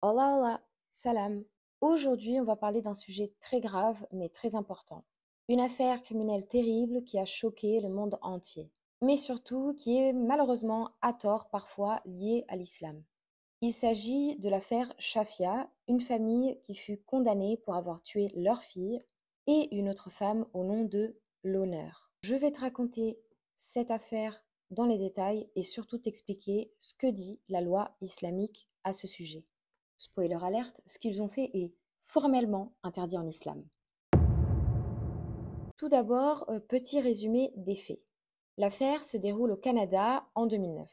Hola, hola, salam. Aujourd'hui, on va parler d'un sujet très grave mais très important. Une affaire criminelle terrible qui a choqué le monde entier, mais surtout qui est malheureusement à tort parfois liée à l'islam. Il s'agit de l'affaire Shafia, une famille qui fut condamnée pour avoir tué leur fille et une autre femme au nom de l'honneur. Je vais te raconter cette affaire dans les détails et surtout t'expliquer ce que dit la loi islamique à ce sujet. Spoiler alerte, ce qu'ils ont fait est formellement interdit en islam. Tout d'abord, petit résumé des faits. L'affaire se déroule au Canada en 2009.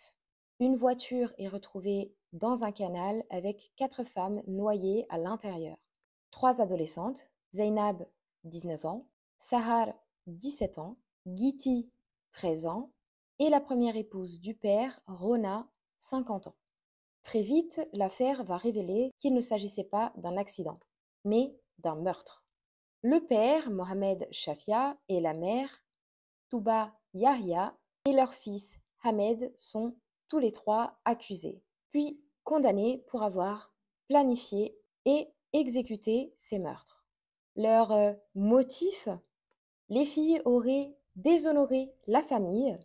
Une voiture est retrouvée dans un canal avec 4 femmes noyées à l'intérieur. 3 adolescentes, Zainab, 19 ans, Sahar, 17 ans, Giti, 13 ans, et la première épouse du père, Rona, 50 ans. Très vite, l'affaire va révéler qu'il ne s'agissait pas d'un accident, mais d'un meurtre. Le père, Mohamed Shafia, et la mère, Touba Yahya, et leur fils, Hamed, sont tous les trois accusés, puis condamnés pour avoir planifié et exécuté ces meurtres. Leur motif, les filles auraient déshonoré la famille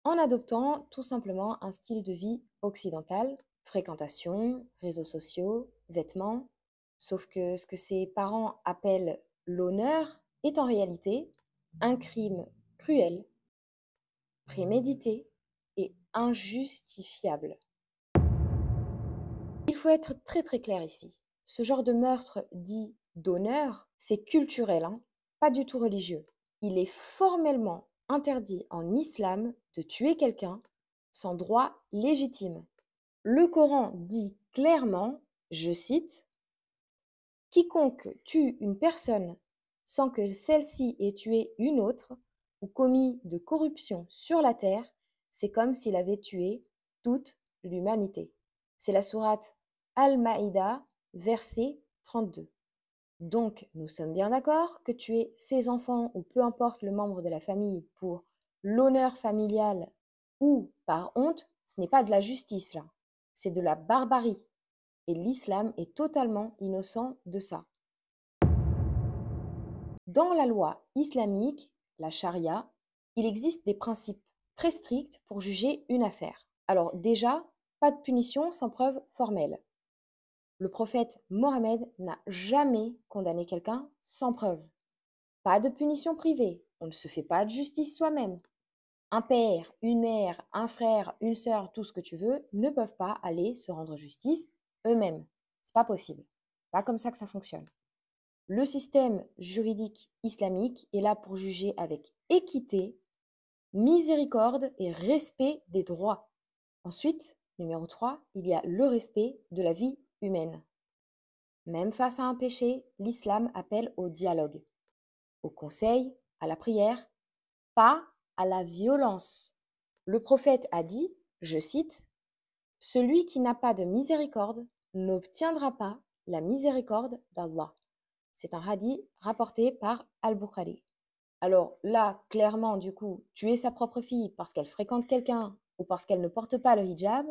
en adoptant tout simplement un style de vie occidental, fréquentation, réseaux sociaux, vêtements, sauf que ce que ses parents appellent l'honneur est en réalité un crime cruel, prémédité et injustifiable. Il faut être très très clair ici. Ce genre de meurtre dit d'honneur, c'est culturel, hein, pas du tout religieux. Il est formellement interdit en islam de tuer quelqu'un sans droit légitime. Le Coran dit clairement, je cite, quiconque tue une personne sans que celle-ci ait tué une autre ou commis de corruption sur la terre, c'est comme s'il avait tué toute l'humanité. C'est la sourate Al-Maïda, verset 32. Donc, nous sommes bien d'accord que tuer ses enfants ou peu importe le membre de la famille pour l'honneur familial ou par honte, ce n'est pas de la justice là, c'est de la barbarie. Et l'islam est totalement innocent de ça. Dans la loi islamique, la charia, il existe des principes très stricts pour juger une affaire. Alors déjà, pas de punition sans preuve formelle. Le prophète Mohammed n'a jamais condamné quelqu'un sans preuve. Pas de punition privée, on ne se fait pas de justice soi-même. Un père, une mère, un frère, une sœur, tout ce que tu veux, ne peuvent pas aller se rendre justice eux-mêmes. C'est pas possible. Pas comme ça que ça fonctionne. Le système juridique islamique est là pour juger avec équité, miséricorde et respect des droits. Ensuite, numéro 3, il y a le respect de la vie humaine. Même face à un péché, l'islam appelle au dialogue, au conseil, à la prière, pas à la violence. Le prophète a dit, je cite, celui qui n'a pas de miséricorde n'obtiendra pas la miséricorde d'Allah. C'est un hadith rapporté par Al-Bukhari. Alors là, clairement, du coup, tuer sa propre fille parce qu'elle fréquente quelqu'un ou parce qu'elle ne porte pas le hijab,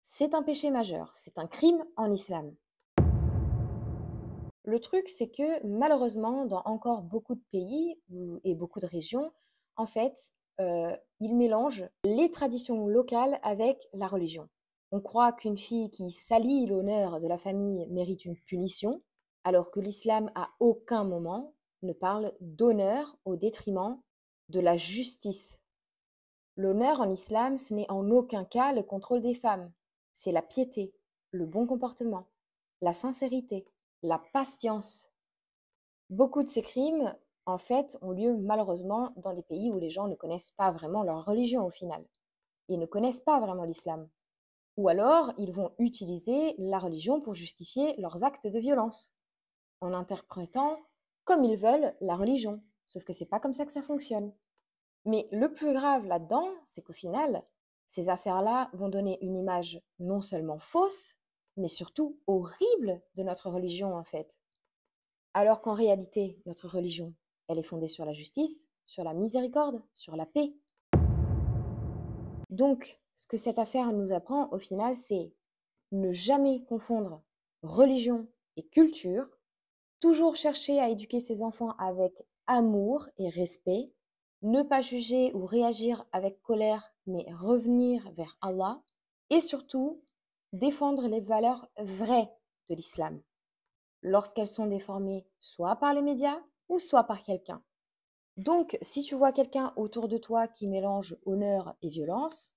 c'est un péché majeur, c'est un crime en islam. Le truc, c'est que malheureusement, dans encore beaucoup de pays et beaucoup de régions, en fait, ils mélangent les traditions locales avec la religion. On croit qu'une fille qui salit l'honneur de la famille mérite une punition, alors que l'islam à aucun moment ne parle d'honneur au détriment de la justice. L'honneur en islam, ce n'est en aucun cas le contrôle des femmes, c'est la piété, le bon comportement, la sincérité, la patience. Beaucoup de ces crimes, en fait, ont lieu malheureusement dans des pays où les gens ne connaissent pas vraiment leur religion au final. Ils ne connaissent pas vraiment l'islam. Ou alors, ils vont utiliser la religion pour justifier leurs actes de violence, en interprétant comme ils veulent la religion. Sauf que c'est pas comme ça que ça fonctionne. Mais le plus grave là-dedans, c'est qu'au final, ces affaires-là vont donner une image non seulement fausse, mais surtout horrible de notre religion en fait. Alors qu'en réalité, notre religion, elle est fondée sur la justice, sur la miséricorde, sur la paix. Donc, ce que cette affaire nous apprend au final, c'est ne jamais confondre religion et culture, toujours chercher à éduquer ses enfants avec amour et respect, ne pas juger ou réagir avec colère, mais revenir vers Allah, et surtout défendre les valeurs vraies de l'islam, lorsqu'elles sont déformées soit par les médias ou soit par quelqu'un. Donc, si tu vois quelqu'un autour de toi qui mélange honneur et violence,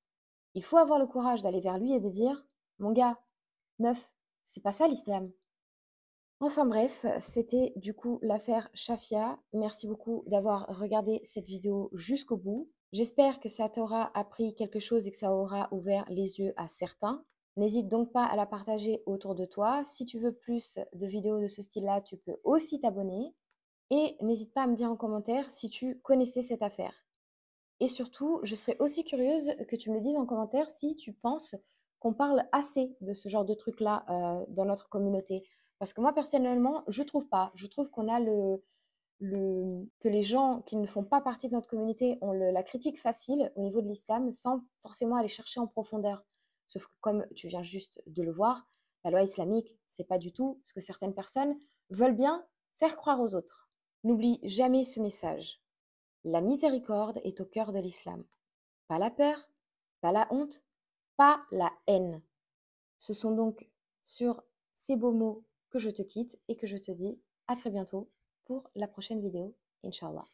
il faut avoir le courage d'aller vers lui et de dire: mon gars, meuf, c'est pas ça l'islam. Enfin bref, c'était du coup l'affaire Shafia. Merci beaucoup d'avoir regardé cette vidéo jusqu'au bout. J'espère que ça t'aura appris quelque chose et que ça aura ouvert les yeux à certains. N'hésite donc pas à la partager autour de toi. Si tu veux plus de vidéos de ce style-là, tu peux aussi t'abonner. Et n'hésite pas à me dire en commentaire si tu connaissais cette affaire. Et surtout, je serais aussi curieuse que tu me dises en commentaire si tu penses qu'on parle assez de ce genre de trucs-là dans notre communauté. Parce que moi, personnellement, je trouve pas. Je trouve qu'on a que les gens qui ne font pas partie de notre communauté ont la critique facile au niveau de l'islam sans forcément aller chercher en profondeur. Sauf que comme tu viens juste de le voir, la loi islamique, c'est pas du tout ce que certaines personnes veulent bien faire croire aux autres. N'oublie jamais ce message. La miséricorde est au cœur de l'islam. Pas la peur, pas la honte, pas la haine. Ce sont donc sur ces beaux mots que je te quitte et que je te dis à très bientôt pour la prochaine vidéo, Inch'Allah.